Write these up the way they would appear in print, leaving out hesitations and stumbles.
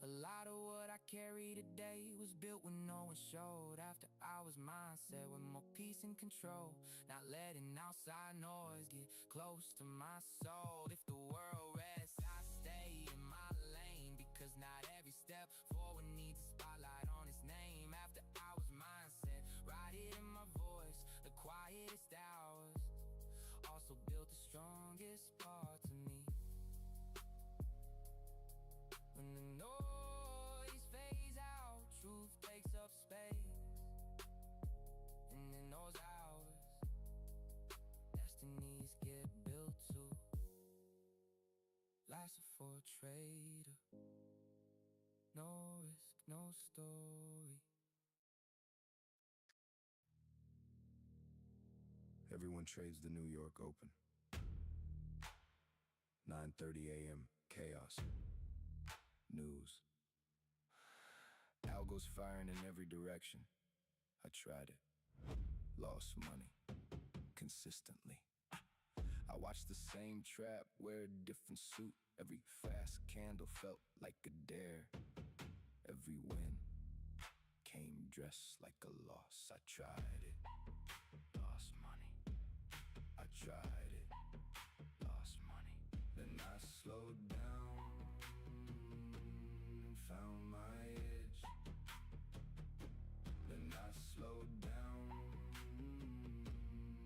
A lot of what I carry today was built when no one showed. After hours mindset with more peace and control, not letting outside noise get close to my soul. If the world rests, I stay in my lane, because not every step forward needs a spotlight on its name. After hours mindset, ride it in my voice, the quietest hours also built the strongest parts of me. When the noise fades out, truth takes up space. And in those hours, destinies get built too. Life's for a trader, no risk, no story. Everyone trades the New York Open. 9:30 a.m. chaos. News. Algos firing in every direction. I tried it. Lost money. Consistently. I watched the same trap, wear a different suit. Every fast candle felt like a dare. Every win came dressed like a loss. I tried it. Lost money. I tried it. Lost money. Then I slowed down and found my edge. Then I slowed down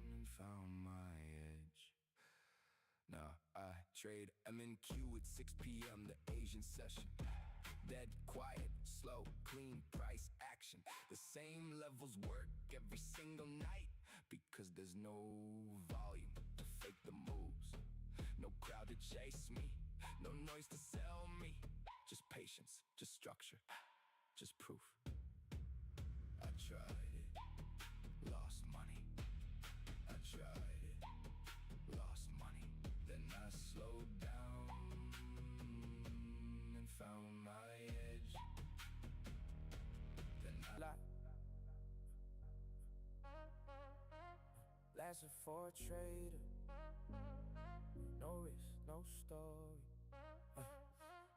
and found my edge. Now I trade MNQ at 6 p.m. the Asian session. Dead, quiet, slow, clean price action. The same levels work every single night, because there's no volume to fake the moves. No crowd to chase me, no noise to sell me. Just patience, just structure, just proof. I tried it, lost money. I tried it, lost money. Then I slowed down and found my edge. Then I Life's for a trader, no risk, no story.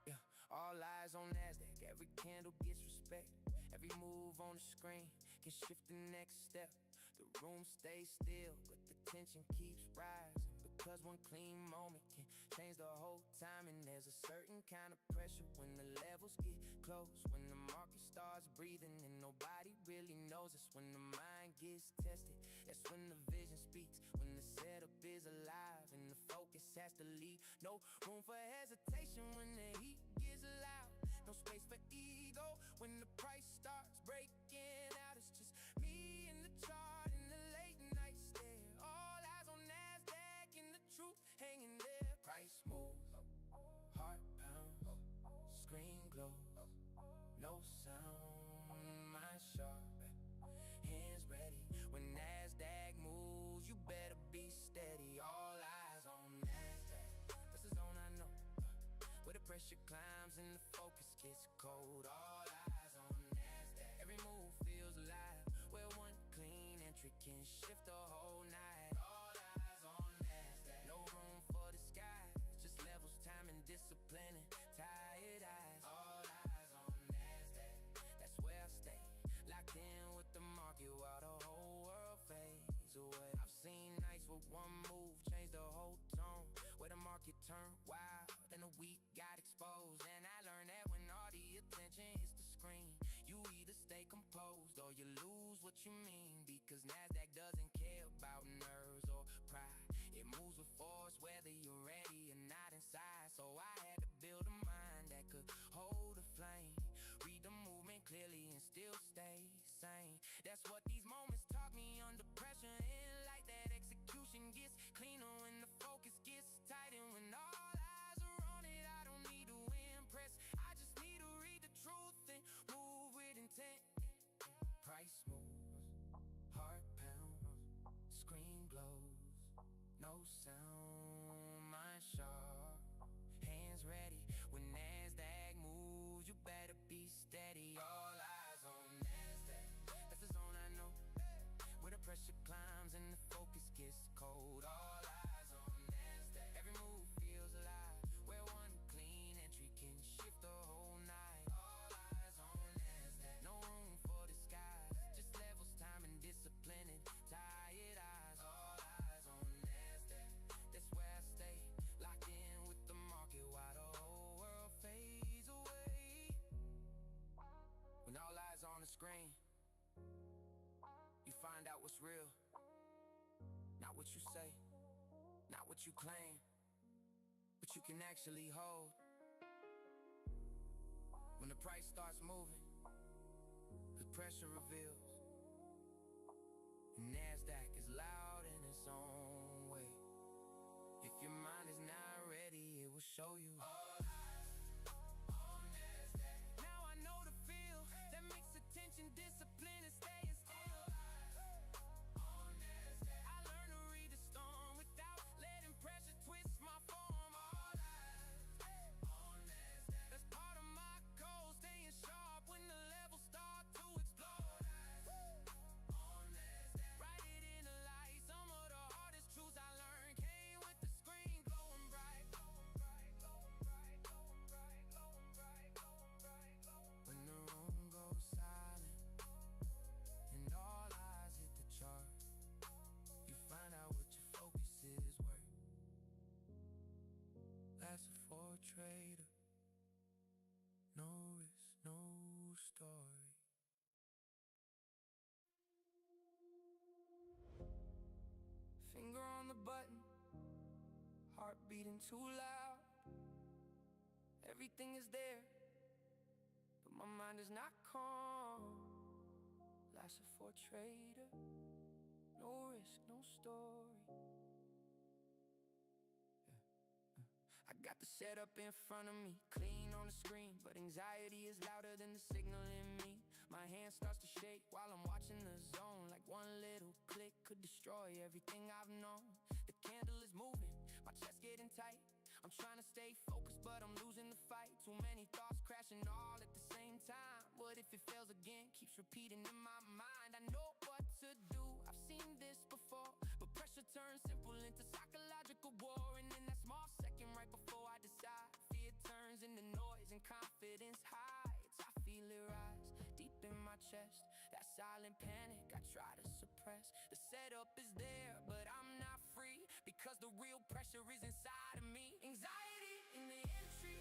Yeah, all eyes on Nasdaq, every candle gets respect. Every move on the screen can shift the next step. The room stays still, but the tension keeps rising, because one clean moment can change the whole time. And there's a certain kind of pressure when the levels get close, when the market starts breathing and nobody really knows us. When the mind gets tested, that's when the vision speaks. When the setup is alive and the focus has to lead. No room for hesitation when the heat gets loud. No space for ego when the price starts breaking out. It's just me and the chart in the late night stare. All eyes on Nasdaq and the truth hanging there. Price moves, heart pounds, screen glows, no sound, mind sharp, hands ready. When Nasdaq moves, you better be steady. All eyes on Nasdaq, that's the zone I know, where the pressure climbs and the focus gets cold. All eyes on Nasdaq, every move feels alive, where one clean entry can shift the whole night. All eyes on Nasdaq, no room for disguise, just levels, time, and discipline, and tired eyes. All eyes on Nasdaq, that's where I stay, locked in with the market while the whole world fades away. I've seen nights with one move change the whole tone, where the market turned wild and the weak got exposed. And I learned that when all the attention hits the screen, you either stay composed or you lose what you mean. Because Nasdaq doesn't care about nerves or pride, it moves with force whether you're ready or not inside. So I had to build a mind that could hold a flame, read the movement clearly and still stay sane. That's what these moments taught me under pressure. And like that, execution gets cleaner when the focus gets tight. And when all eyes are on it, I don't need to impress, I just need to read the truth and move with intent. Price moves, heart pounds, screen glows, no sound, mind sharp, hands ready. When Nasdaq moves, you better be steady. All eyes on Nasdaq, that's the zone I know, where the pressure climbs and the focus gets cold. All eyes on Nasdaq, every move feels alive, where one clean entry can shift the whole night. real. Not what you say, not what you claim, but you can actually hold. When the price starts moving, the pressure reveals. Nasdaq is loud in its own way. If your mind is not ready, it will show you. All eyes on Nasdaq. Now I know the feel that makes attention, discipline, and staying still. All eyes on Nasdaq. I learned to read the storm without letting pressure twist my form. All eyes on Nasdaq. That's part of my code, staying sharp when the levels start to explode. On Nasdaq. Write it in the light. Some of the hardest truths I learned came with the screen glowing bright. When the room goes silent and all eyes hit the chart, you find out what your focus is worth. That's for a trader. No risk, no story. Finger on the button, heart beating too loud. Everything is there, but my mind is not calm. Life's a for trader. No risk, no story. I got the setup in front of me, clean on the screen, but anxiety is louder than the signal in me. My hand starts to shake while I'm watching the zone, like one little click could destroy everything I've known. The candle is moving, my chest getting tight. I'm trying to stay focused, but I'm losing the fight. Too many thoughts crashing all at the same time. What if it fails again? Keeps repeating in my mind. I know what to do, I've seen this before, but pressure turns simple into psychological war. And in that small second right before I decide, fear turns into noise and confidence hides. I feel it rise deep in my chest, that silent panic I try to suppress. The setup is there, but I'm not free, because the real pressure is inside of me. Anxiety in the entry,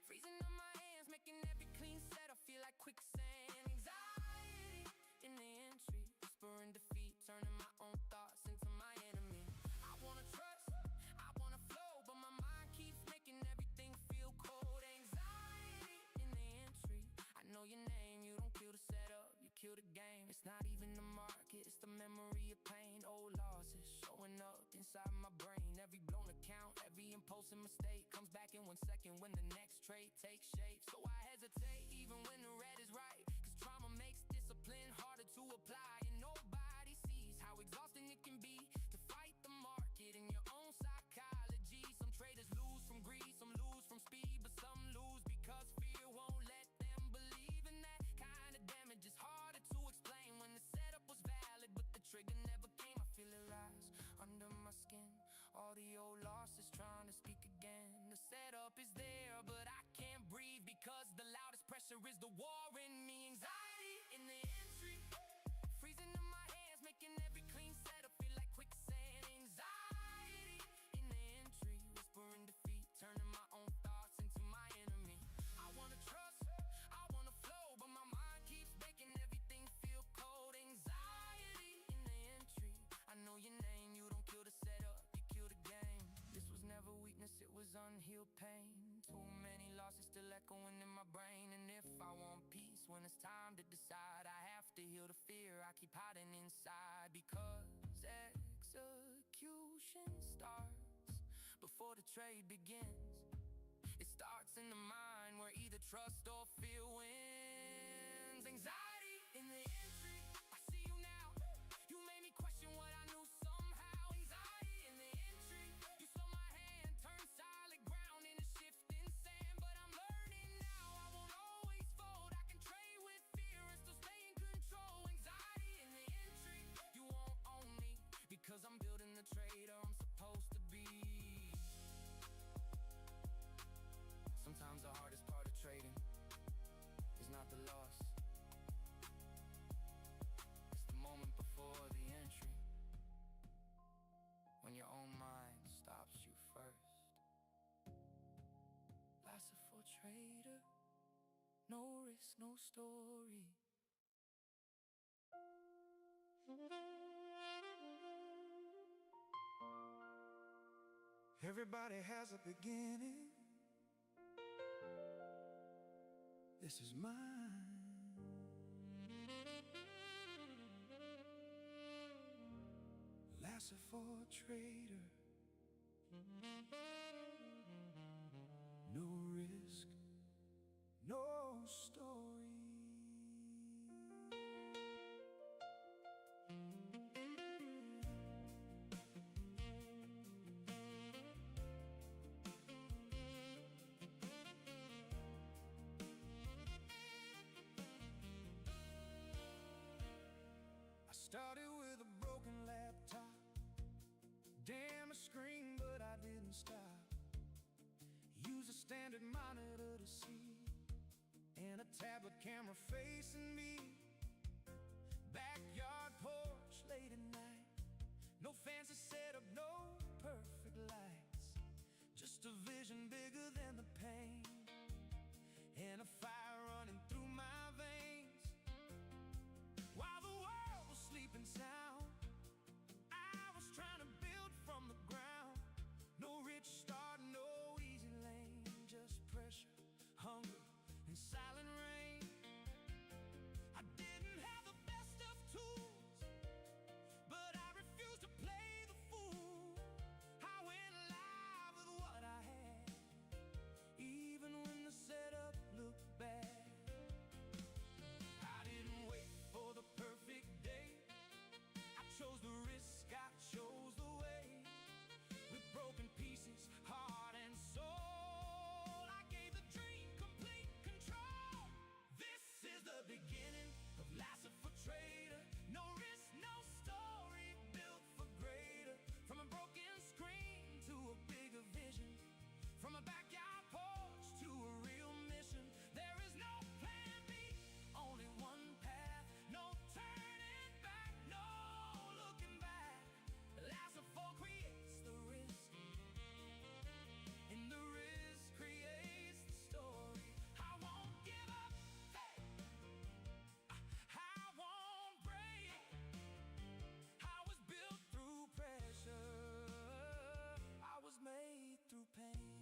freezing up my hands, making every clean setup feel like quicksand. Anxiety in the entry, whispering defeat, turning my own thoughts into my enemy. I wanna trust, I wanna flow, but my mind keeps making everything feel cold. Anxiety in the entry, I know your name, you don't kill the setup, you kill the game. It's not even the market, it's the memory of pain. Old losses showing up inside my brain. Every blown account, every impulsive mistake comes back in 1 second when the next trade takes shape. So I hesitate even when the red is right, cause trauma makes discipline harder to apply. And nobody sees how exhausting it can be to fight the market in your own psychology. Some traders lose from greed, some lose from speed, but some lose because fear won't let them believe. And that kind of damage is harder to explain. When the setup was valid but the trigger never came, I feel it rise under my skin. All the old losses trying to speak again. The setup is there, but I can't breathe, because the loudest pressure is the war in me. Anxiety in the entry, freezing in my hands, making every clean setup feel like quicksand. Anxiety in the entry, whispering defeat, turning my own thoughts into my enemy. I wanna trust, I wanna flow, but my mind keeps making everything feel cold. Anxiety in the entry, I know your name, you don't kill the setup, you kill the game. This was never weakness, it was unhealed pain. Too many losses still echoing in my brain. And if I want peace when it's time to decide, I have to heal the fear I keep hiding inside. Because execution starts before the trade begins. It starts in the mind, where either trust or fear wins. Anxiety in the entry, I see you now. You made me question what I knew somehow. Anxiety in the entry, you saw my hand turn solid ground in a shifting sand. But I'm learning now, I won't always fold. I can trade with fear and still stay in control. Anxiety in the entry, you won't own me, because I'm building the trader I'm supposed to be. Sometimes the hardest part of trading is not the loss, it's the moment before the entry, when your own mind stops you first. Life's a for trader, no risk, no story. Everybody has a beginning. This is mine. Lasso for a trader. No risk, no story. I started with a broken laptop, damn a screen, but I didn't stop. Use a standard monitor to see, and a tablet camera facing me. Backyard porch late at night, no fancy setup, no perfect lights, just a vision bigger than the pain, and a fire running through my veins. While the world was sleeping sound, I was trying to build from the ground. No rich start, no easy lane, just pressure, hunger, and silent rain. I didn't have the best of tools, but I refused to play the fool. I went live with what I had, even when the setup looked bad. I didn't wait for the perfect day, I chose the risk, I chose the way. With broken pieces, heart and soul, I gave the dream complete control. This is the beginning of Lasso for Trader. No risk, no story, built for greater. From a broken screen to a bigger vision, from a backyard porch to a real mission. There is no plan B, only one path, no turning back, no looking back. Lasso for creates the risk, and the risk creates the story. I won't give up, hey, I won't break. I was built through pressure, I was made through pain.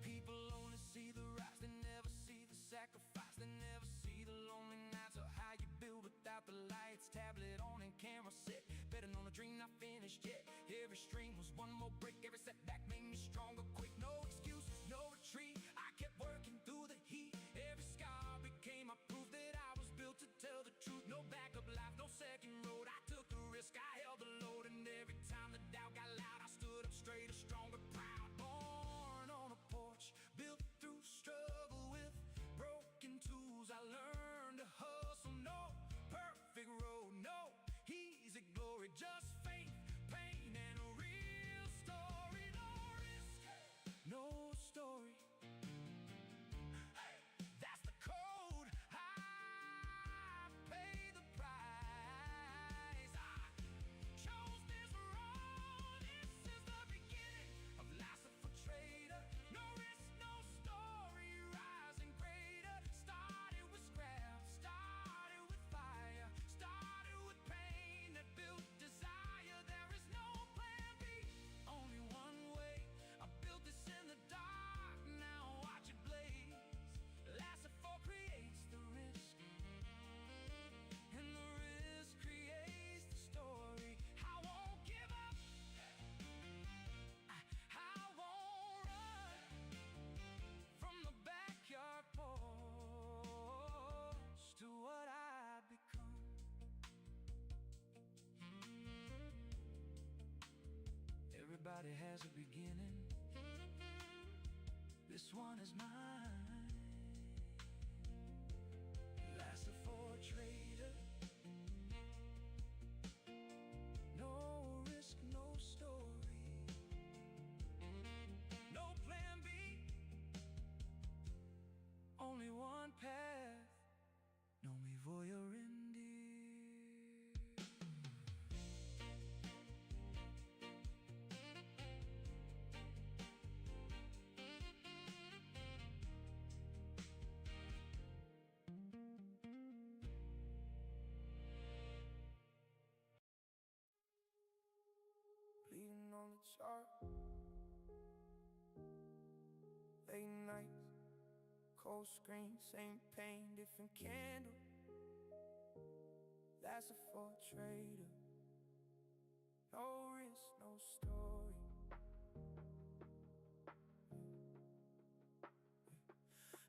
People only see the rise, they never see the sacrifice, they never see the lonely nights, or how you build without the lights. Tablet on and camera set, betting on a dream not finished yet. Every stream was one more break, every setback made me stronger quick. No excuses, no retreat, I kept working through the heat. Every scar became a proof that I was built to tell the truth. No backup life, no second road, I took the risk, I held the load. And every time the doubt got loud, I stood up straighter, stronger, proud. Born on a porch, built through struggle with broken tools. I learned to hustle, no perfect road, no easy glory, just faith, pain, and a real story. No risk, no story, that's the code. I paid the price, I chose this road. This is the beginning of Lasso for Trader. No risk, no story, rising greater. Started with scrap, started with fire, started with pain that built desire. There is no plan B, only one way. I built this in the dark, now watch it blaze. Lasso for creates the risk, and the risk creates the story. I won't give up, I won't run from the backyard porch to what I become. Everybody has a beginning, this one is mine. Lasso for a trader, no risk, no story, no plan B, only one path. Non mi voglio rendere. chart. Late nights, cold screen, same pain, different candle. That's a for trader. No risk, no story.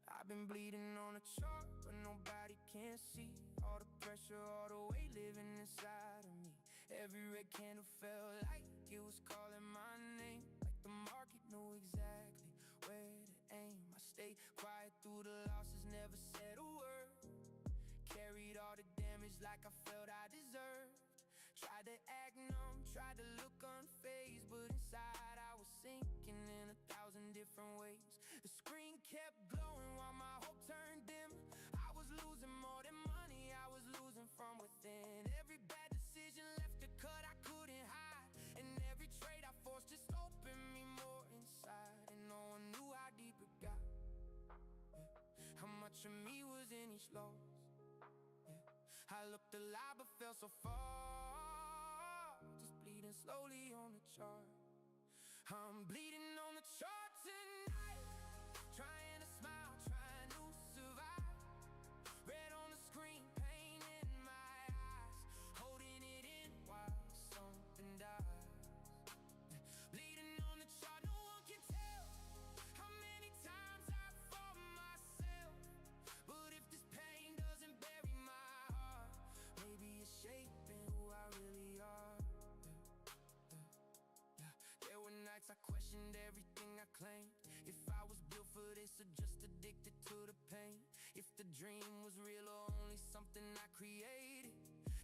I've been bleeding on a chart, but nobody can see all the pressure, all the weight living inside of me. Every red candle felt like it was calling my name, like the market knew exactly where to aim. I stayed quiet through the losses, never said a word. Carried all the damage like I felt I deserved. Tried to act numb, tried to look unfazed, but inside I was sinking in 1,000 different ways. The screen kept glowing while my hope turned dim. I was losing more than money, I was losing from within. Every bad decision left a cut I couldn't hide, and every trade I forced just opened me more inside. And no one knew how deep it got, how much of me was in each loss. I looked alive but fell so far, just bleeding slowly on the chart. I'm bleeding on the chart tonight, trying to smile, trying to survive. Red on the screen, pain in my eyes, holding it in while something dies. Bleeding on the chart, no one can tell how many times I fought myself. But if this pain doesn't bury my heart, maybe it's shaping who I really are. There were nights I questioned everything I claimed. If I was built for this or just addicted to the pain. If the dream was real or only something I created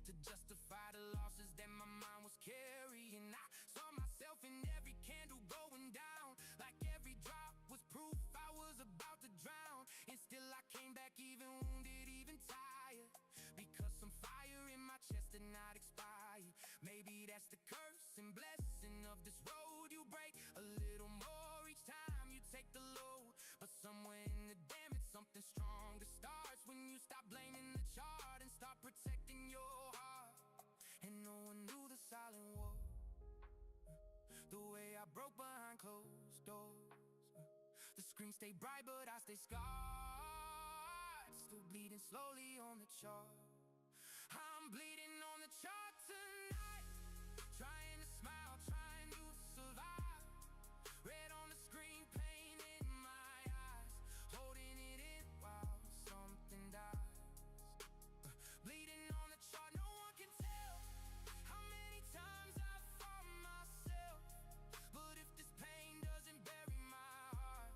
to justify the losses that my mind was carrying. I saw myself in every candle going down, like every drop was proof I was about to drown. And still I came back even wounded, even tired, because some fire in my chest did not expire. Maybe that's the curse and blessing of this road. You break a little more each time you take the load, but somewhere in the damage something stronger starts when you stop blaming the chart and start protecting your heart. And no one knew the silent war, the way I broke behind closed doors. The screen stayed bright but I stayed scarred, still bleeding slowly on the chart. I'm bleeding on the chart tonight, trying to smile, trying to survive. Red on the screen, pain in my eyes, holding it in while something dies. Bleeding on the chart, no one can tell how many times I fought myself. But if this pain doesn't bury my heart,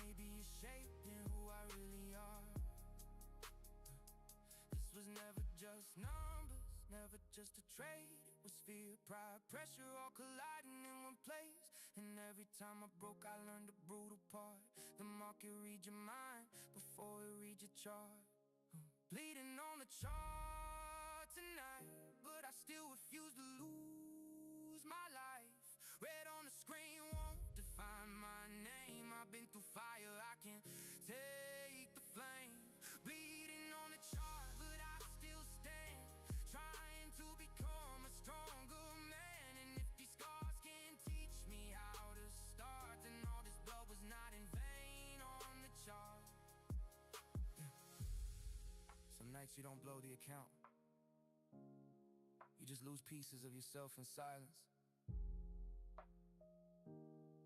maybe it's shaping who I really are. This was never just numbers, never just a trade. It was fear, pride, pressure all colliding in one place. And every time I broke I learned the brutal part. The market read your mind before it read your chart. Bleeding on the chart tonight, but I still refuse to lose my life. Red on the screen won't define my name. I've been through fire, I can take the flame. Bleeding on the chart, but I still stand, trying to become a stronger man. And if these scars can teach me how to start, then all this blood was not in vain on the chart. Some nights you don't blow the account, you just lose pieces of yourself in silence.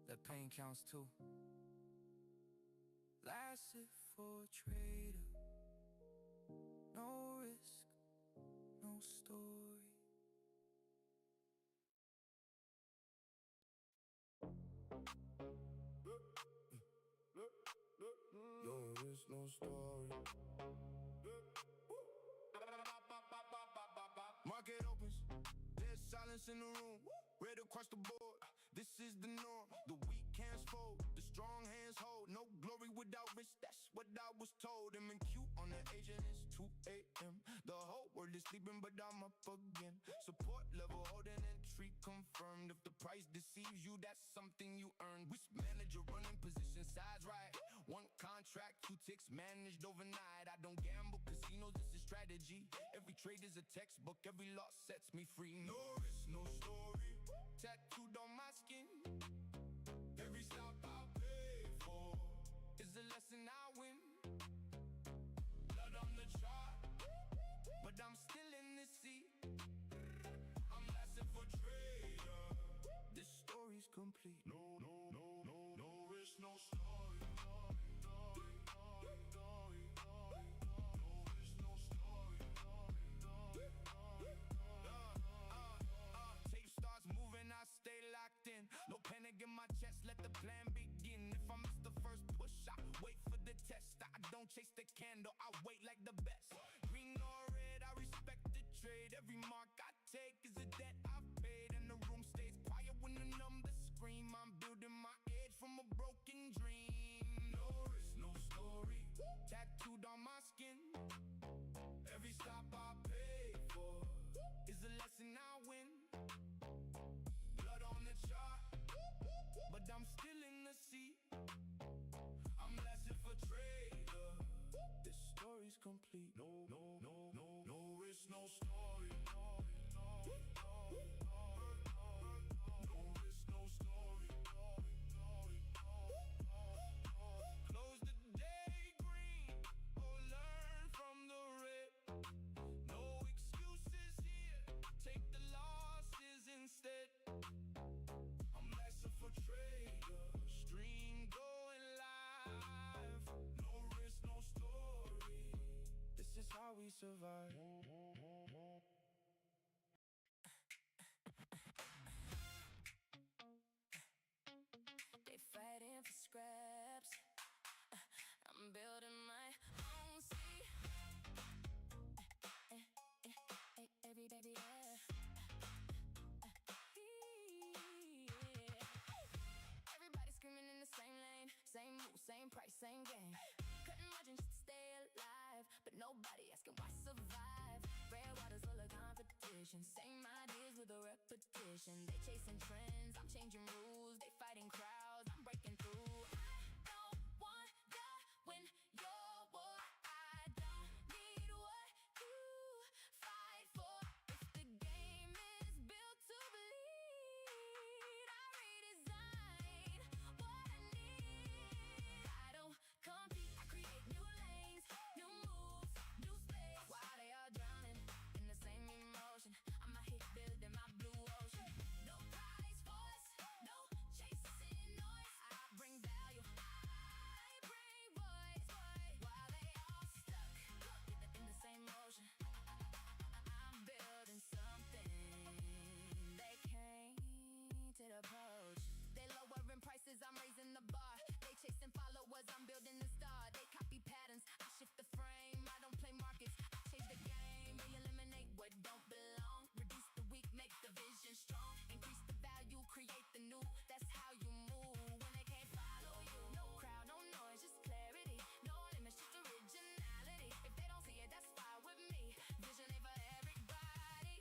That pain counts too. Lasted for a trader, no risk, no story. No risk, no story. Market opens, there's silence in the room. Red across the board, this is the norm. The weak hands fold, the strong hands hold. No glory without risk, that's what I was told. M&Q on the Asian, it's 2 a.m. The whole world is sleeping, but I'm up again. Support level holding, entry confirmed. If the price deceives you, that's something you earned. Risk manager running position, size right. One contract, 2 ticks managed overnight. I don't gamble, casinos, this is strategy. Every trade is a textbook, every loss sets me free. No risk, no story, tattooed on my skin. Every stop I pay for is a lesson I win. Blood on the chart, but I'm still in the sea. I'm lasting for trader. This story's complete. No risk, no story. No risk, no story. Tape starts moving, I stay locked in. No panic in my chest, let the plan begin. If I miss the first push, I wait for the test. I don't chase the candle, I wait like the best. Green or red, I respect the trade. Every mark I take is a debt I've paid. And the room stays quiet when the numbers scream. I'm building my edge from a broken dream. No risk, no story, tattooed on my skin. Every stop I pay for is a lesson I win. Blood on the chart, but I'm still in the sea. I'm lasting for trader. This story's complete. No risk, no story. No risk, no story. Close the day green or learn from the red. No excuses here, take the losses instead. I'm lasting for trader, stream going live. No risk, no story, this is how we survive. They fighting for scraps. I'm building my own sea. Every baby, yeah. Everybody screaming in the same lane, same move, same price, same game. Cutting margins just to stay alive, but nobody asking why survive. Red water's full of competition, same ideas with a repetition. They chasing trends, I'm changing rules. They fighting crowds, I'm breaking through. I don't want the win, your war. I don't need what you fight for. If the game is built to bleed, I redesign what I need. I don't compete, I create new lanes, new moves, new space. While they are drowning in the same emotion, I'm out here building my blue ocean. No prize for us, no chasing noise. I bring value, I bring voice. While they all stuck in the same motion, I'm building something they can't approach. They lowering prices, I'm raising the bar. They chasing followers, I'm building the star. They copy patterns, I shift the frame. I don't play markets, I change the game. They eliminate what don't belong. Reduce the weak, make the vision strong. Increase the value, create the new. That's how you move when they can't follow you. No crowd, no noise, just clarity. No limits, just originality. If they don't see it, that's fine with me. Vision ain't for everybody.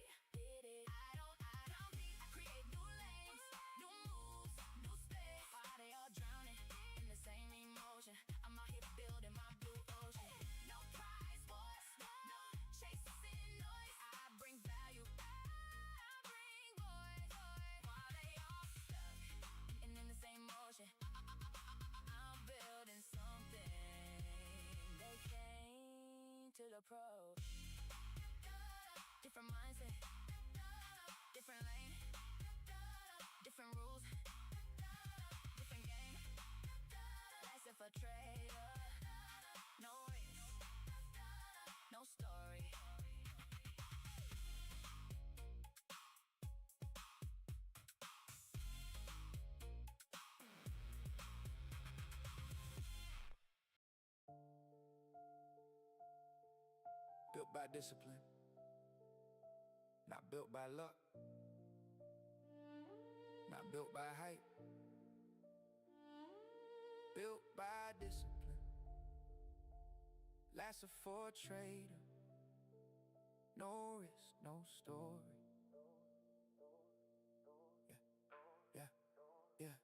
I don't compete, I create new lanes, new moves, new space. While they all drowning in the same emotion, I'm out here building my blue ocean. No prize wars, no chasing noise. I bring value, I bring voice. While they all stuck in the same motion, I'm building something they can't approach. Different mindset, different lane, different rules, different game. Lasting for trader. No risk, no story. Built by discipline, not built by luck, not built by hype. Built by discipline, lasted for a trader. No risk, no story. Yeah.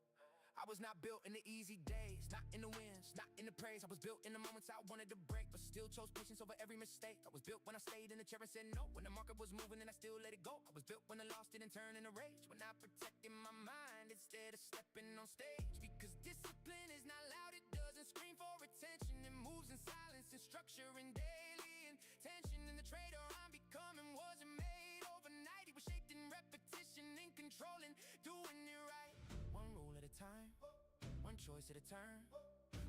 I was not built in the easy days, not in the wins, not in the praise. I was built in the moments I wanted to break, but still chose patience over every mistake. I was built when I stayed in the chair and said no, when the market was moving and I still let it go. I was built when I lost it and turned into rage, when I protected my mind instead of stepping on stage. Because discipline is not loud, it doesn't scream for attention. It moves in silence and structure and daily intention. And the trader I'm becoming wasn't made overnight. He was shaped in repetition, in controlling, doing it right. One rule at a time, one choice at a turn,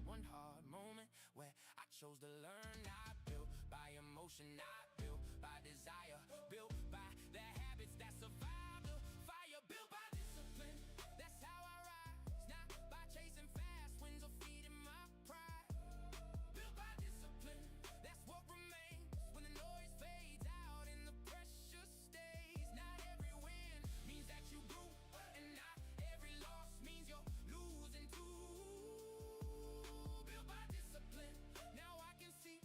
one hard moment where I chose to learn. Not built by emotion, not built by desire, built by the habits that survive the fire. Built by discipline, that's how I rise. Not by chasing fast winds or feeding my pride. Built by discipline, that's what remains when the noise fades out and the pressure stays. Not every win means that you grew, and not every loss means you're losing too. Built by discipline, now I can see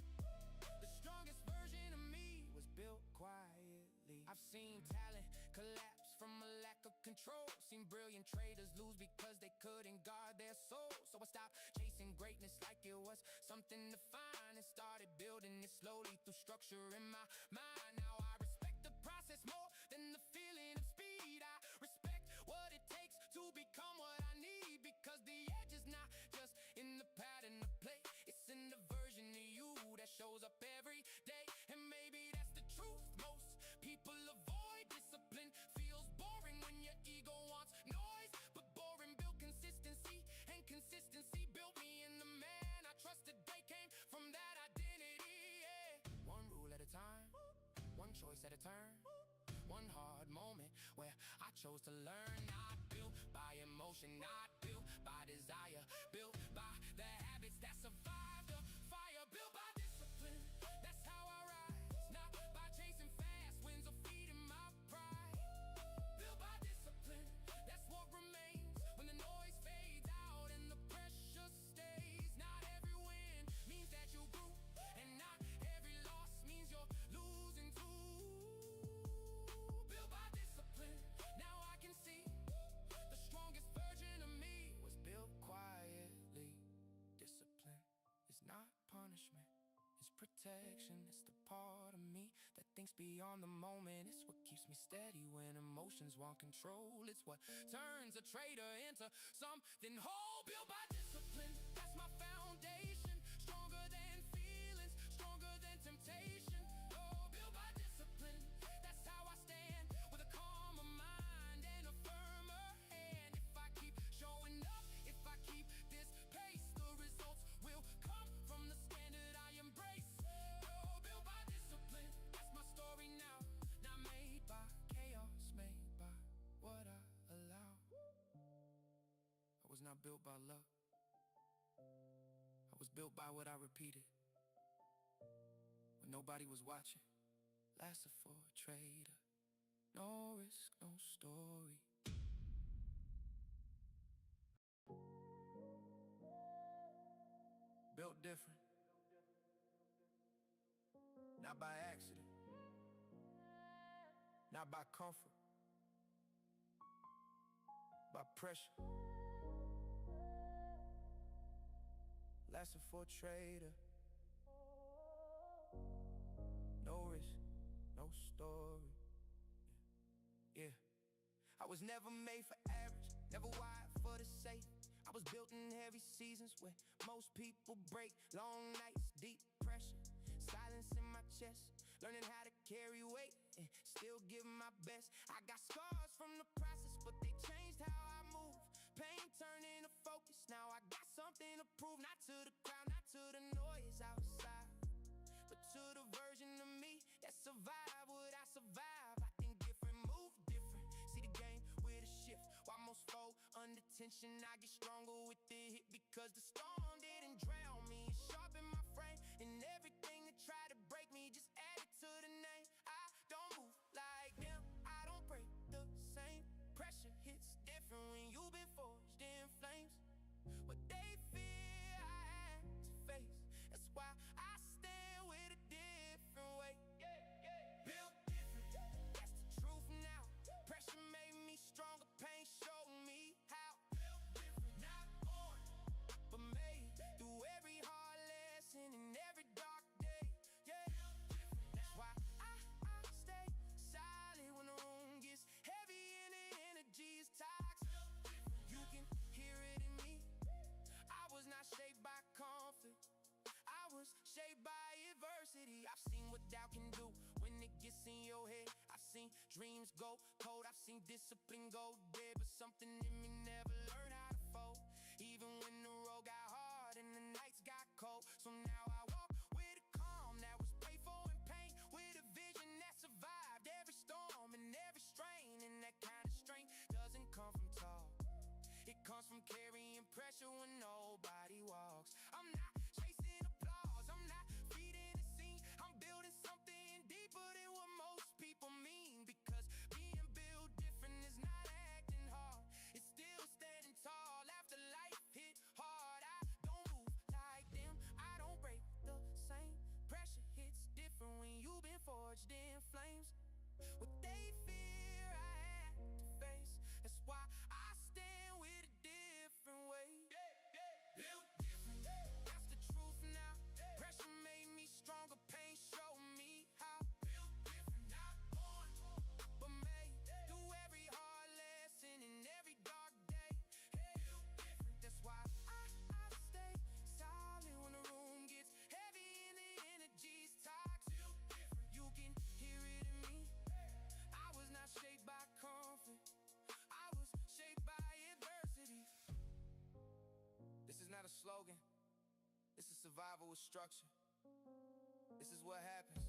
the strongest version of me was built quietly. I've seen talent collapse from a lack of control, seen brilliant traders lose because they couldn't guard their soul. So I stopped chasing greatness like it was something to find and started building it slowly through structure in my mind. Now I respect the process more than the feeling of speed. I respect what it takes to become what I need, because the edge is not just in the pattern of play, it's in the version of you that shows up every day. And maybe that's the truth, most people avoid discipline. Feels boring when your ego wants noise, but boring built consistency, and consistency built me in the man I trusted. They came from that identity, yeah. One rule at a time, one choice at a turn, one hard moment where I chose to learn. Not built by emotion, not built by desire, built by the habits that survive the fire. Built by discipline, that's how I rise. Not by chasing fast winds or feeding my pride. Built by discipline, that's what remains when the noise fades out and the pressure stays. Not every win means that you grew, and not every loss means you're losing too. Built by discipline, now I can see the strongest version of me was built quietly. Discipline is not punishment, it's protection. It's the part of me that thinks beyond the moment. It's what keeps me steady when emotions want control. It's what turns a trader into something whole. Built by discipline, that's my foundation. Stronger than feelings, stronger than temptation. Oh, built by discipline, that's how I stand, with a calmer mind and a firmer hand. If I keep showing up, if I keep this pace, the results will come from the standard I embrace. Oh, built by discipline, that's my story now. Not made by chaos, made by what I allow. I was not built by luck, I was built by what I repeated when nobody was watching. Lasted for a trader, no risk, no story. Built different, not by accident, not by comfort, by pressure. Lasted for a trader, no risk, no story. Yeah, I was never made for average, never wired for the safe. I was built in heavy seasons where most people break. Long nights, deep pressure, silence in my chest, learning how to carry weight and still give my best. I got scars from the process, but they changed how I move. Pain turned into focus, now I got something to prove. Not to the crowd, not to the noise outside, but to the version of me that survived what I survived. I think different, move different, see the game with a shift. While most fold under tension, I get stronger with the hit, because the storm didn't drown me. It sharpened my frame, and everything that tried to break me just added to the name. I don't move like them, I don't break the same. Pressure hits different when you've been forged in flames. What they fear, I had to face. That's why I stand with a different way. Built different, that's the truth now. Pressure made me stronger, pain showed me how. Built different, not seen dreams go cold, I've seen discipline go dead, but something in me never learned how to fold, even when the road got hard and the nights got cold. So now I walk with a calm that was paid for in pain, with a vision that survived every storm and every strain. And that kind of strength doesn't come from tall, it comes from carrying pressure when nobody walks. I'm not chasing applause, I'm not feeding a scene, I'm building something deeper than what most people mean. Because being built different is not acting hard, it's still standing tall after life hit hard. I don't move like them, I don't break the same. Pressure hits different when you've been forged in flames. What they fear I had to face, that's why I stand with a different way. Built different, that's the truth now. Pressure made me stronger, pain showed me how. Built different, not born, but made through every hard lesson and every dark day. Built different, that's why I stay silent when the room gets heavy and the energy's toxic. You can hear it in me, I was not shaped by comfort, I was shaped by adversity. This is not a slogan, this is survival with structure. This is what happens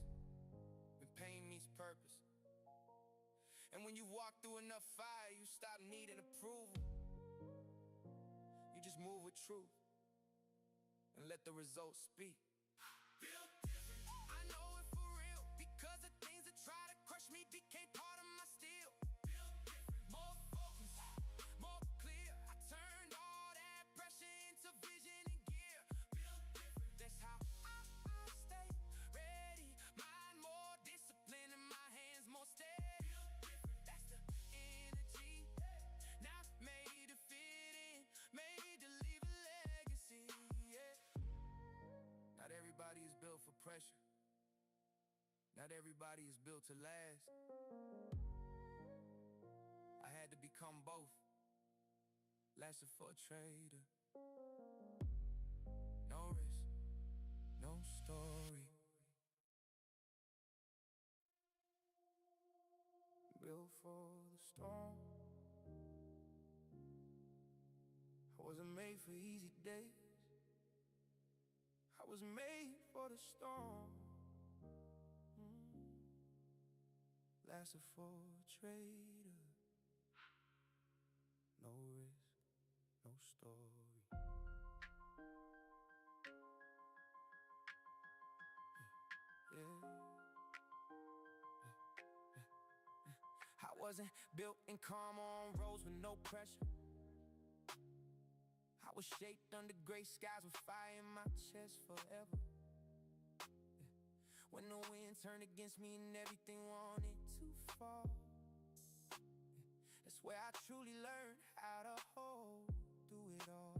when pain meets purpose. And when you walk through enough fire, you stop needing approval. You just move with truth and let the results speak. Built different, I know it for real, because the things that try to crush me became part of my steel. Built different, more focused, more clear, I turned all that pressure into vision and gear. Built different, that's how I stay ready, mind more discipline and my hands more steady. Built different, that's the energy, not made to fit in, made to leave a legacy, yeah. Not everybody is built for pressure, not everybody is built to last. I had to become both, lasted for a trader. No risk, no story. Built for the storm, I wasn't made for easy days, I was made for the storm. Lasted for a trader. No risk, no story. Yeah. I wasn't built in calm on roads with no pressure. I was shaped under gray skies with fire in my chest forever. When the wind turned against me and everything wanted to fall, that's where I truly learned how to hold through it all.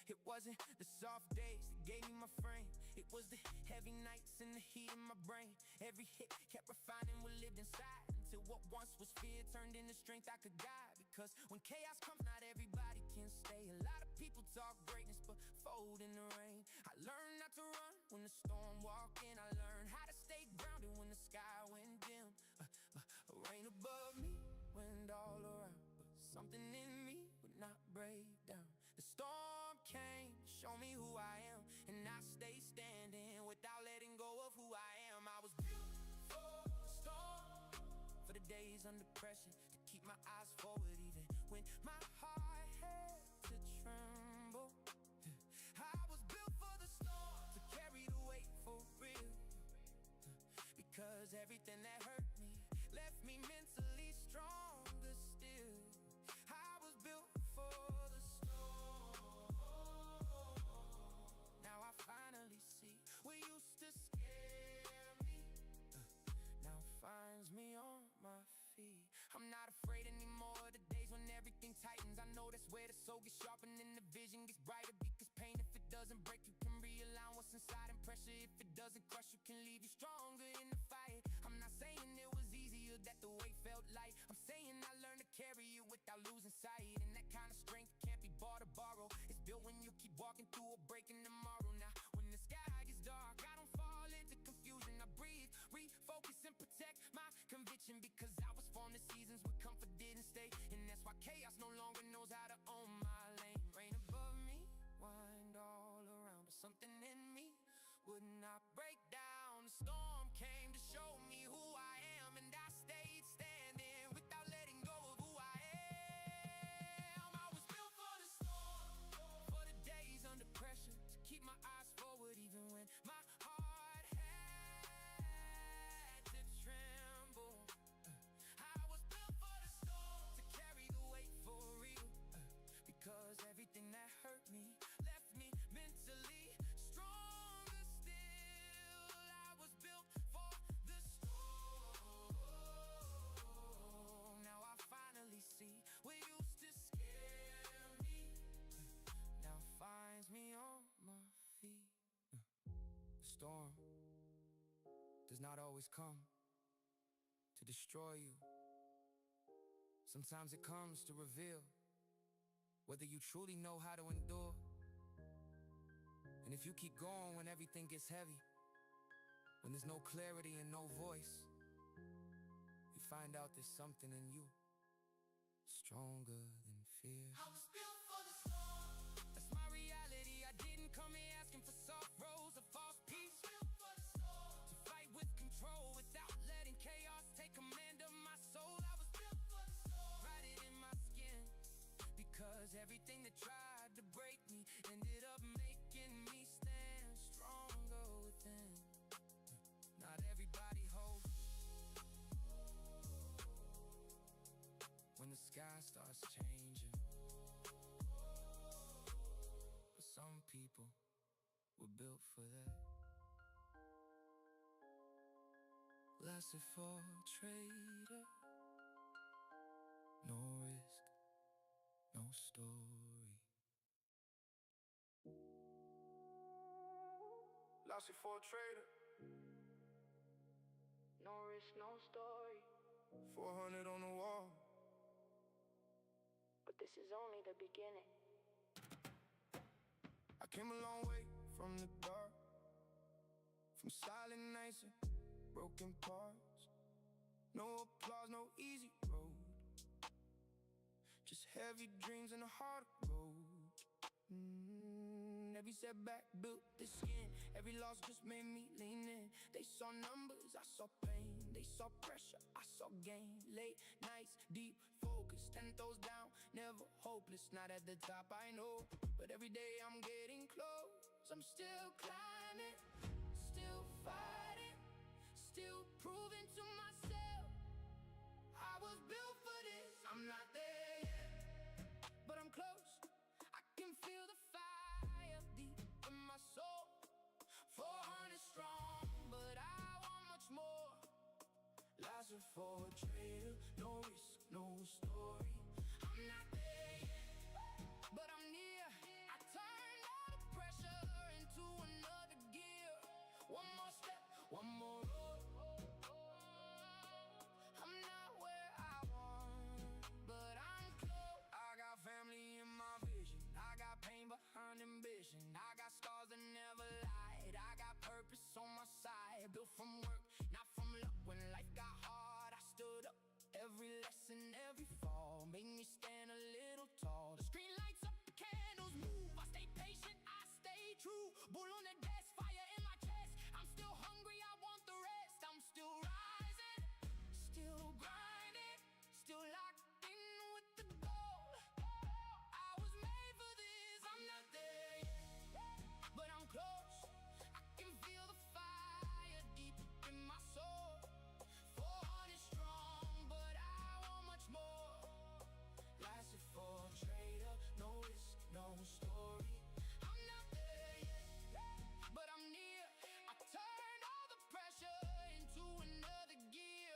It wasn't the soft days that gave me my frame, it was the heavy nights and the heat in my brain. Every hit kept refining what lived inside, until what once was fear turned into strength I could guide. Because when chaos comes, not everybody can stay. A lot of people talk greatness but fold in the rain. I learned not to run when the storm walked in, I learned how to stay grounded when the sky went dim. Rain above me, wind all around, but something in me would not break down. The storm came to show me who I am, and I stayed standing without letting go of who I am. I was built for the storm, for the days under pressure, to keep my eyes forward even when my heart had to tremble. I was built for the storm, to carry the weight for real, because everything that hurt me left me mentally stronger still. I was built for the storm. Now I finally see what used to scare me, now finds me on my feet. I'm not afraid anymore of the days when everything tightens. I know that's where the soul gets sharpened and the vision gets brighter. Because pain, if it doesn't break, you can realign what's inside. And pressure, if it doesn't crush, you can leave you stronger in the fight. I'm not saying it was easier, that the weight felt light. I'm saying I learned to carry it without losing sight. And that kind of strength can't be bought or borrowed. It's built when you keep walking through a break in tomorrow. Now when the sky gets dark, I don't fall into confusion. I breathe, does not always come to destroy you. Sometimes it comes to reveal whether you truly know how to endure. And if you keep going when everything gets heavy, when there's no clarity and no voice, you find out there's something in you stronger than fear. I was built for the storm. That's my reality. I didn't come here asking for soft rose or false peace. Built for the storm. To fight with control without letting chaos take command of my soul. I was Built for the storm. write it in my skin, because everything that tried to break me ended up making me stand stronger within. Not everybody hopes when the sky starts changing, but some people were built for that. Lasted for a trader, no risk, no story. Lost it for a trader. No risk, no story. 400 on the wall. But this is only the beginning. I came a long way from the dark, from silent nights and broken parts. No applause, no easy road, just heavy dreams and a hard road. Every setback built this skin. Every loss just made me lean in. They saw numbers, I saw pain. They saw pressure, I saw gain. Late nights, deep focus, 10 toes down, never hopeless. Not at the top, I know, but every day I'm getting close. I'm still climbing, still fighting, still proving to myself I was built for this. I'm not there yet, but I'm close. I can feel the fire deep in my soul. 400 strong, but I want much more. Lasted for a trader, no risk, no story. I'm not there yet, but I'm near. I turned all the pressure into another gear. One more step, one more road. I'm not where I want, but I'm close. I got family in my vision, I got pain behind ambition. I got scars that never lied, I got purpose on my side. Built from work, not from luck. When life got hard, I stood up. Every lesson, every fall made me stand a little tall. The screen lights up, the candles move. I stay patient, I stay true. Bull on the desk, fire in my chest. I'm still hungry, I want the rest. I'm still rising, still grinding, still locked in with the goal. I was made for this. I'm not there yet, but I'm close. I can feel the fire deep in my soul. 400 strong, but I want much more. Lasted for a trader, no risk, no story. I'm not there yet, but I'm near. I turned all the pressure into another gear.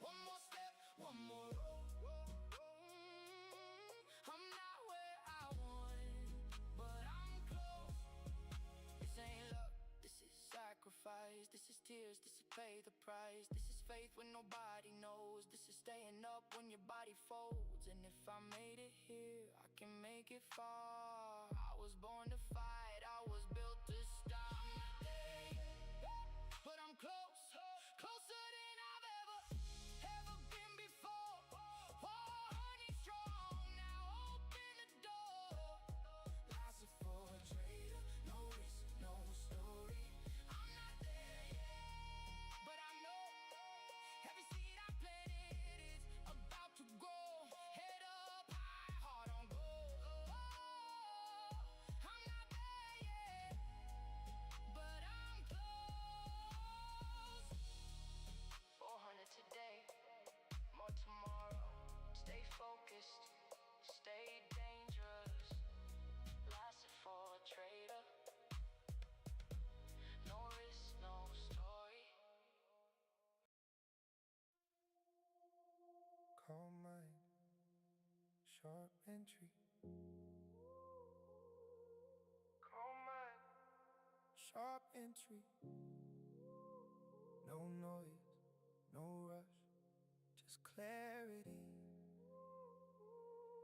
One more step, one more road. I'm not where I want, but I'm close. This ain't luck, this is sacrifice. This is tears, this is pay the price. This is faith when nobody knows. This is staying up when your body folds. And if I made it here, I can make it far. I was born to fight, I was built to stop. I'm not there yet, but I'm close, closer than I've ever been before. 400 strong, now open the door. Lasted for a trader, no risk, no story. I'm not there yet, but I know every seed I planted is about to grow. Head up high, heart on gold. I'm not there yet, but I'm close. 400 today, more tomorrow. Stay focused, stay dangerous. Lasted for a trader, no risk, no story. Calm mind, sharp entry. Calm mind, sharp entry. No no rush, just clarity.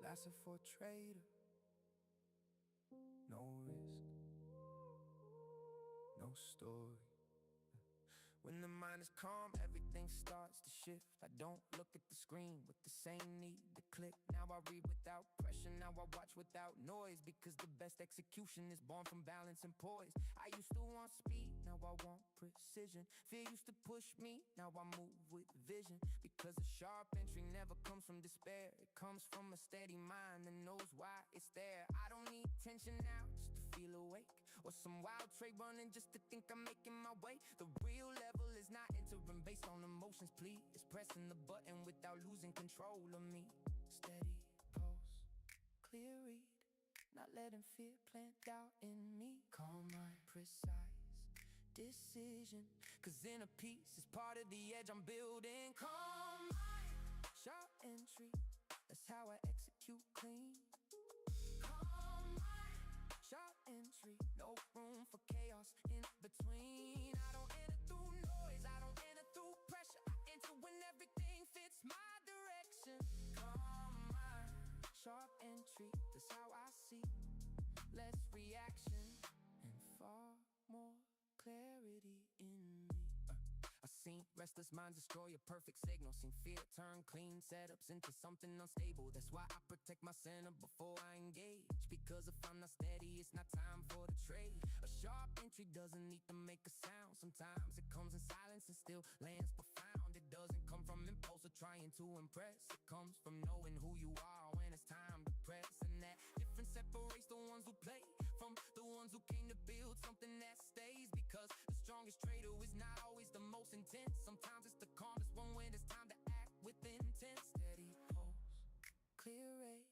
Lasting for a trader, no risk, no story. When the mind is calm, everything starts to shift. I don't look at the screen with the same need to click. Now I read without pressure, now I watch without noise. Because the best execution is born from balance and poise. I used to want speed, now I want precision. Fear used to push me, now I move with vision. Because a sharp entry never comes from despair. It comes from a steady mind that knows why it's there. I don't need tension now just to feel awake, or some wild trade running just to think I'm making my way. The real level is not entering based on emotions, please. It's pressing the button without losing control of me. Steady pulse, clear read, not letting fear plant doubt in me. Calm mind, precise decision, cause inner peace is part of the edge I'm building. Calm mind, sharp entry, that's how I execute clean. Calm mind, sharp entry, no room for chaos in between. I don't enter through noise, I don't enter through pressure. I enter when everything fits my direction. Calm mind, sharp entry, that's how I see. Less reaction and far more clarity in me. I seen restless minds destroy a perfect signal. Seen fear turn clean setups into something unstable. That's why I protect my center before I engage. Because if I'm not steady, it's not time for the trade. A sharp entry doesn't need to make a sound. Sometimes it comes in silence and still lands profound. It doesn't come from impulse or trying to impress. It comes from knowing who you are when it's time to press. And that difference separates the ones who play from the ones who came to build something that stays. Because the strongest trader is not always the most intense. Sometimes it's the calmest one when it's time to act with intent. Steady pulse, clear rate,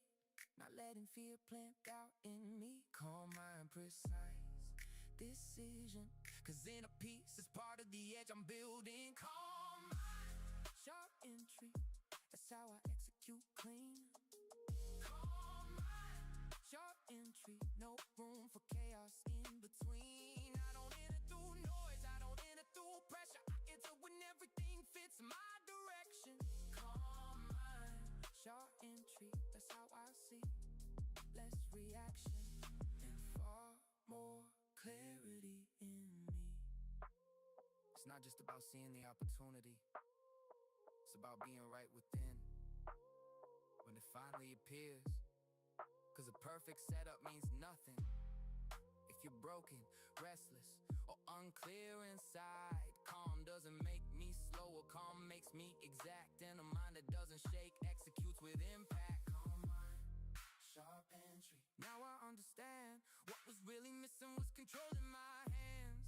not letting fear plant doubt in me. Calm mind, precise decision, cause inner peace is part of the edge I'm building. Calm mind, sharp entry, that's how I execute clean. Calm mind, sharp entry, no room for chaos in between. I don't enter through noise, I don't enter through pressure. I enter when everything fits my direction. Calm mind, sharp entry, that's how I see. Less reaction and far more clarity in me. It's not just about seeing the opportunity, it's about being right within when it finally appears. Cause a perfect setup means nothing if you're broken, restless, or unclear inside. Calm doesn't make me slower, calm makes me exact. And a mind that doesn't shake executes with impact. Calm mind, sharp entry, now I understand what was really missing was control in my hands.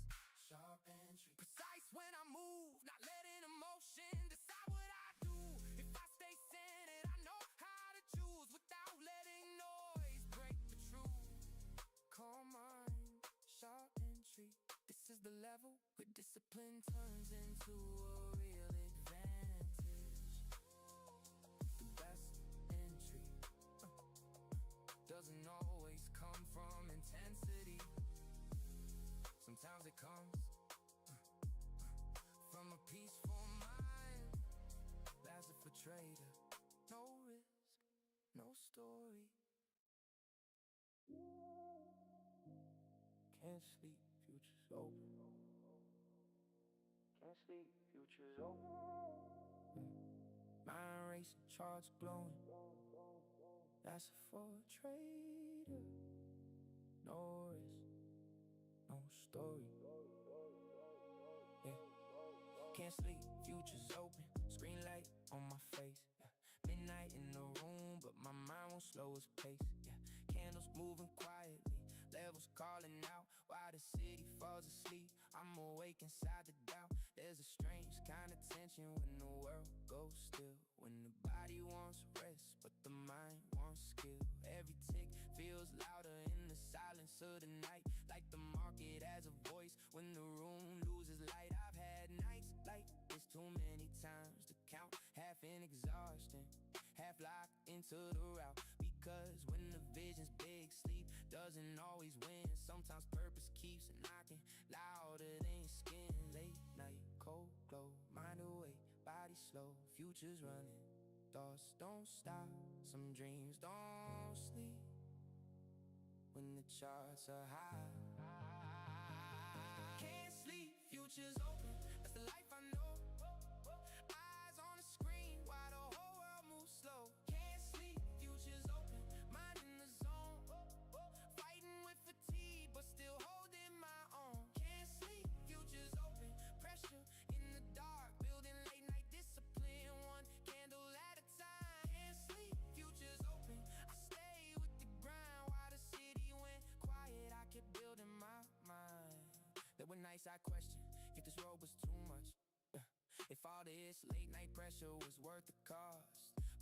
Sharp entry, precise when I move, not letting emotion decide what I do. If I stay centered, I know how to choose without letting noise break the truth. Calm mind, sharp entry, this is the level where discipline turns into a real advantage. The best entry doesn't always come from intensity. Sometimes it comes from a peaceful mind. Lasting for trader, no risk, no story. Can't sleep, future's open. Can't sleep, future's open. Mind racing, charts glowing. That's for a trader. No risk, no story. Yeah. Can't sleep, future's open. Screen light on my face. Yeah. Midnight in the room, but my mind won't slow its pace. Yeah. Candles moving quietly, levels calling out while the city falls asleep. I'm awake inside the doubt. There's a strange kind of tension when the world goes still. When the body wants rest, but the mind wants skill. Every tick feels louder in the silence of the night, like the market has a voice when the room loses light. I've had nights like this too many times to count. Half in exhaustion, half locked into the route. Because when the vision's big, sleep doesn't always win. Sometimes purpose keeps knocking louder than your skin. Late night, cold glow, mind awake, body slow, futures running. Thoughts don't stop, some dreams don't sleep. When the charts are high, can't sleep, futures open, that's the life I know. Eyes on the screen while the whole world moves slow. Can't sleep, futures open, mind in the zone. Fighting with fatigue, but still holding my own. Can't sleep, futures open, pressure in the dark, building late night discipline, one candle at a time. Can't sleep, futures open, I stay with the grind while the city went quiet. I kept building my mind. There were nights I questioned if this road was too much, if all this late night pressure was worth the cost.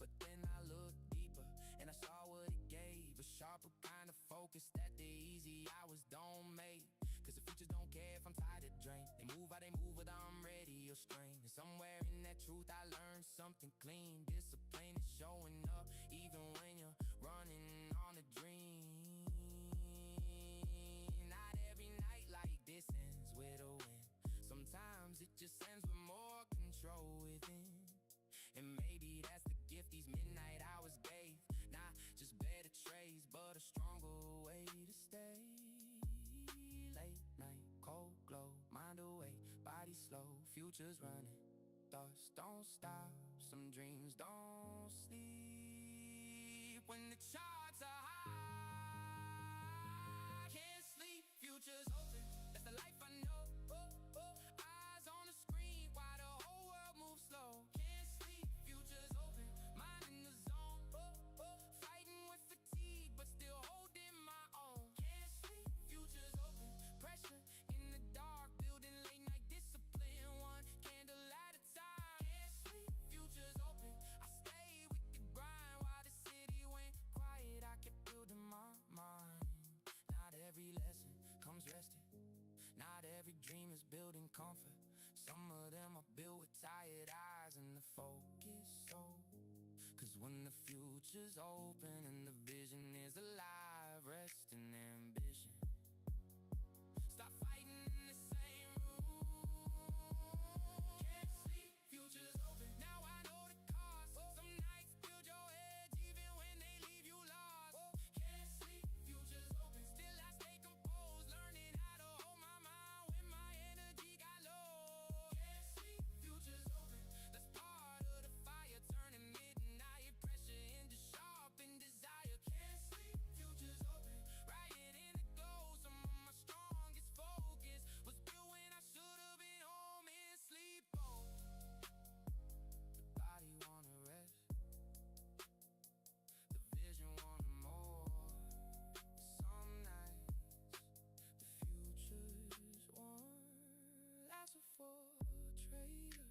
But then I looked deeper and I saw what it gave, a sharper kind of focus that the easy hours don't make. Cause the futures don't care if I'm tired or drained. They move how they move, whether I'm ready or strained. And somewhere in that truth I learned something clean. Discipline is showing up even when you're running on a dream. Not every night like this ends with a win. Sometimes it just ends with more control within. And maybe that's the gift these midnight hours gave. Not just better trades, but a stronger way to stay. Late night, cold glow, mind away, body slow, futures running. Thoughts don't stop, some dreams don't sleep. When the charts are high, can't sleep, futures open, that's the life I know. Eyes on the screen while the whole world moves slow. Can't sleep, futures open, mind in the zone. Fighting with fatigue, but still holding my own. Can't sleep, futures open, pressure in the dark, building late night discipline, one candle at a time. Can't sleep, futures open, I stay with the grind while the city went quiet. I kept building my mind. Not every lesson comes rested, not every dream is built in comfort. Some of them are built with tired eyes and the focus so. Cause when the future's open and the vision is alive, rest in ambition. Stop fighting in the same room. Can't sleep, futures open, now I know the cost. Some nights build your edge even when they leave you lost. Can't sleep, futures open, still I stay composed, learning how to hold my mind when my energy got low. Can't sleep, futures open, that's part of the fire, turning midnight pressure into sharpened desire. Can't sleep, futures open, riot in the glow. Some of my strongest focus was built when I should've been home in sleep. Oh, the body wanna rest, the vision wanted more. Some nights the future's one last for a trader.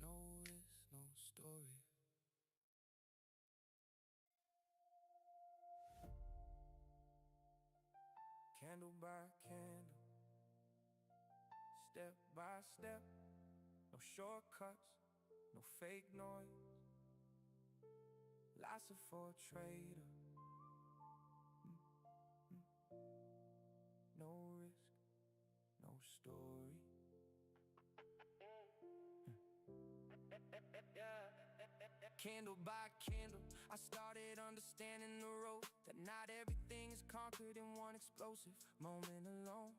No risk, no story. Candle by candle, step by step, no shortcuts, no fake noise. Lots of for a trader. No risk, no story. Candle by candle, I started understanding the road, that not everything is conquered in one explosive moment alone.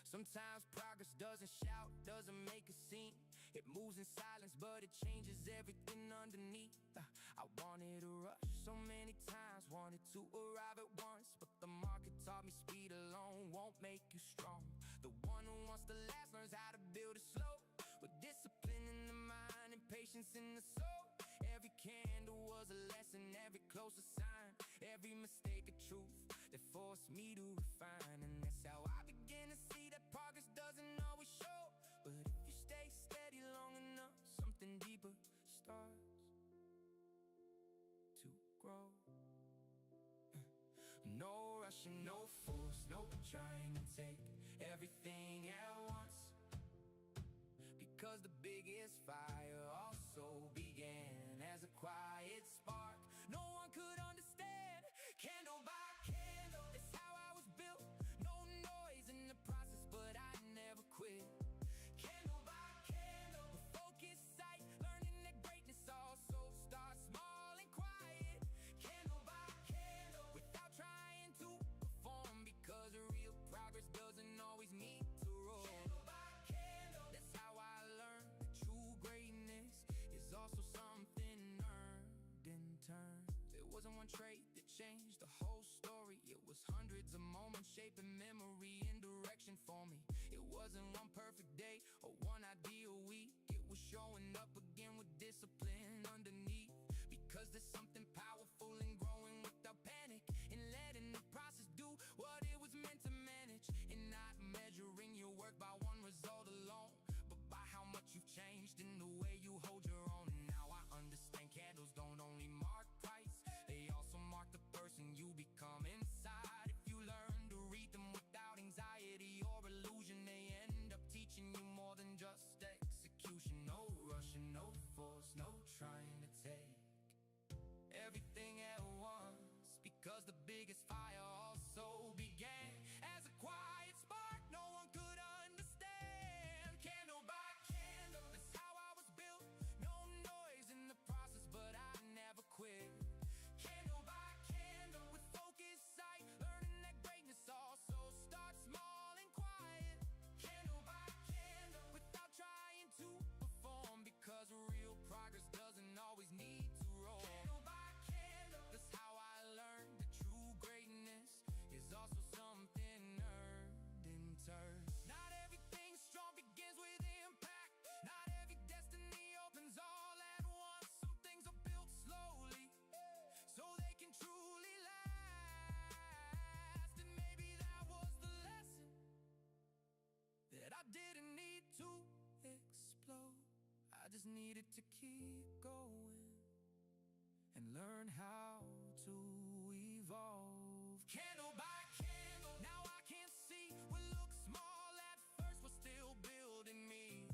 Sometimes progress doesn't shout, doesn't make a scene. It moves in silence, but it changes everything underneath. I wanted to rush so many times, wanted to arrive at once, but the market taught me speed alone won't make you strong. The one who wants to last learns how to build it slow, with discipline in the mind and patience in the soul. Every candle was a lesson, every close a sign, every mistake a truth that forced me to refine. And that's how I began to see that progress doesn't always show, but if you stay steady long enough, something deeper starts to grow. No rushing, no force, no trying to take everything at once, because the biggest fire also began as a quiet spark no one could understand. Candle by candle, it's how I was built. No noise in the process, but I one trade that changed the whole story. It was hundreds of moments shaping memory and direction for me. It wasn't one perfect day or one ideal week. It was showing up again with discipline underneath. Because there's something powerful in growing without panic, and letting the process do what it was meant to manage, and not measuring your work by one result alone, but by how much you've changed in the way you hold your own. And now I understand candles don't only mark price, they also mark the person you become inside. If you learn to read them without anxiety or illusion, they end up teaching you more than just execution. No rushing, no force, no trying to take everything at once, because the biggest fire also began as a quiet spark no one could understand. Candle by candle, that's how I was built. No noise in the process, but I never quit. Candle by candle, with focused sight, learning that greatness also starts small and quiet. Candle by candle, without trying to perform, because real progress doesn't always need to roll. Candle by candle, that's how I learned that true greatness is also something earned in turn. Not everything strong begins with impact. Not every destiny opens all at once. Some things are built slowly, so they can truly last. And maybe that was the lesson, that I didn't need to explode. I just needed to keep going and learn how to evolve. Candle by candle, now I can see what looked small at first was still building me.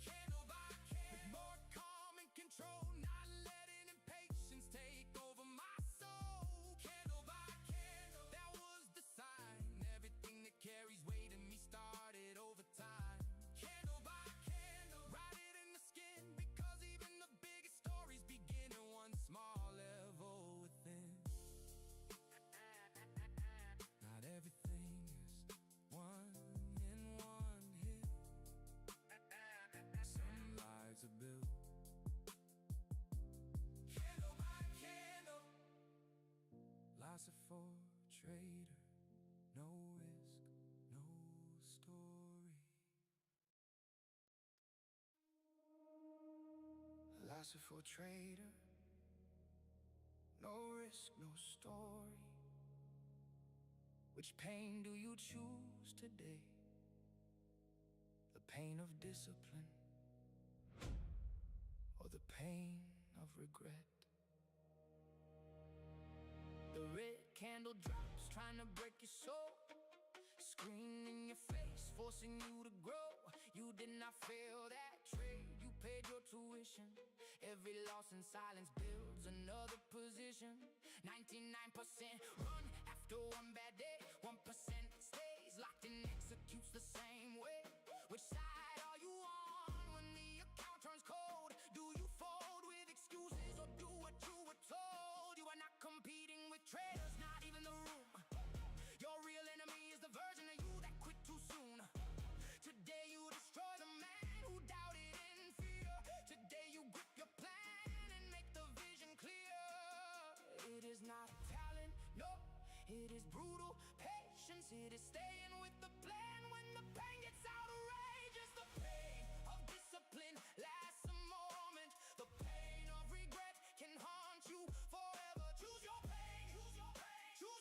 Candle by candle, with more calm and control, not letting impatience take over my soul. Candle by candle, that was the sign. Everything that carries weight in me started over time. Candle by candle, write it in the skin, because even the biggest stories begin in one small level within. Not everything is one in one hit. Some lives are built candle by candle. Philosopher, trader, no risk, no story. Philosopher, trader, no risk, no story. Which pain do you choose today? The pain of discipline, or the pain of regret? The red candle drops, trying to break your soul, screen in your face, forcing you to grow. You did not fail that trade, you paid your tuition. Every loss in silence builds another position. 99% run after one bad day, 1% stays locked and executes the same way. Which side are you on when the account turns cold? Do you fold with excuses or do what you were told? You are not competing with traders, not even the room. Your real enemy is the version of you that quit too soon. Today you destroy the man who doubted in fear. Today you grip your plan and make the vision clear. It is not talent, no, it is brutal patience. It is staying with the plan when the pain gets outrageous. The pain of discipline lasts a moment. The pain of regret can haunt you forever. Choose your pain, choose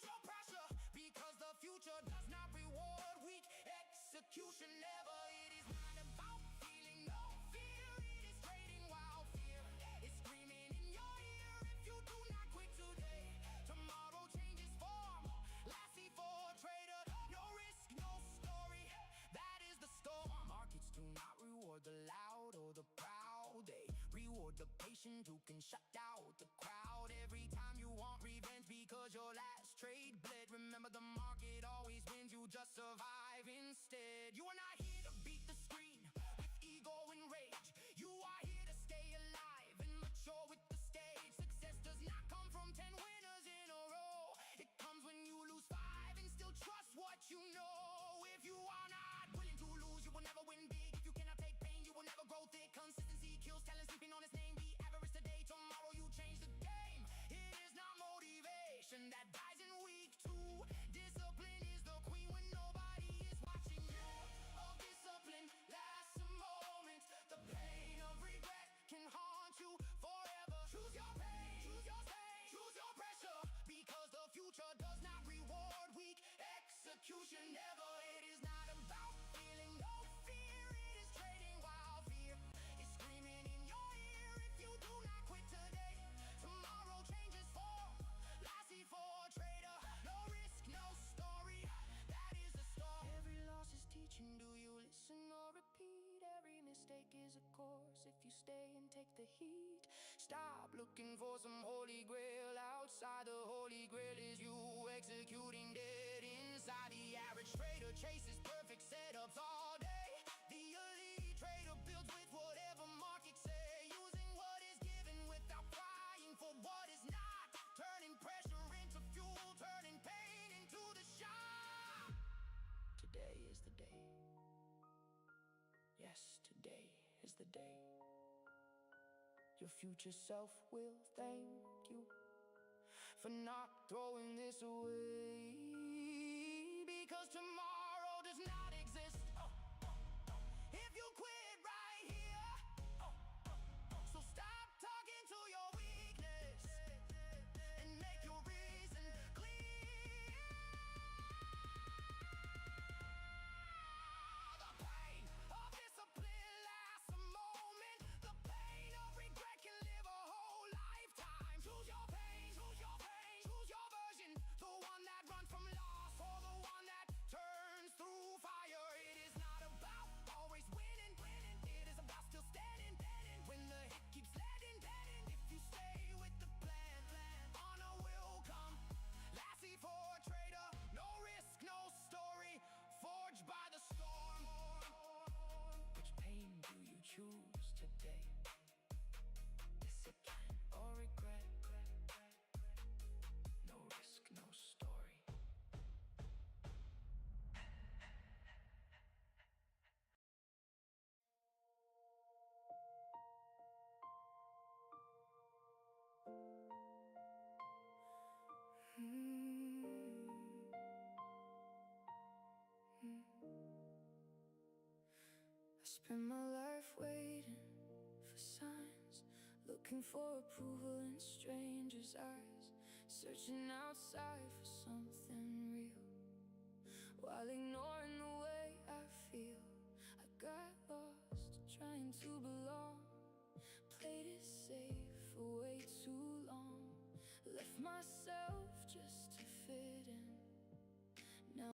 your pressure, because the future does not reward weak execution never. It is not about feeling no fear, it is trading while fear is screaming in your ear. If you do not quit today, tomorrow changes form. Last C4 trader, no risk, no story, that is the storm. Markets do not reward the loud or the proud, they reward the patient who can shut out the crowd. Every time you want revenge because your last trade bled, remember the market always wins, you just survive instead. You are not here to beat the screen with ego and rage. You are here to stay alive and mature with the stage. Success does not come from 10 winners in a row. It comes when you lose 5 and still trust what you know. If you are not willing to lose, you will never win big. If you cannot take pain, you will never grow thick. Consistency kills talent, sleeping on his name. Be avarice today, tomorrow you change the game. It is not motivation. stay and take the heat. Stop looking for some holy grail outside. The holy grail is you executing dead inside. The average trader chases perfect setups all day. The elite trader builds with whatever markets say, using what is given without crying for what is not, turning pressure into fuel, turning pain into the shot. Today is the day. Yes, today is the day. Your future self will thank you for not throwing this away, because tomorrow does not exist. If you quit right here, so stop talking to your weakness and make your reason clear. The pain of discipline lasts a moment. The pain of regret can live a whole lifetime. Choose your pain, choose your pain, choose your version. The one that runs from loss, or the one that turns through fire. It is not about always winning, it is about still standing, when the hit keeps letting. If you stay with the plan, honor will come. Lassie for a trader, no risk, no story, forged by the storm. Which pain do you choose today? Discipline or regret? No risk, no story. I spend my life waiting for signs, looking for approval in strangers' eyes, searching outside for something real, while ignoring the way I feel. I got lost trying to belong, played it safe for way too long, left myself just to fit in.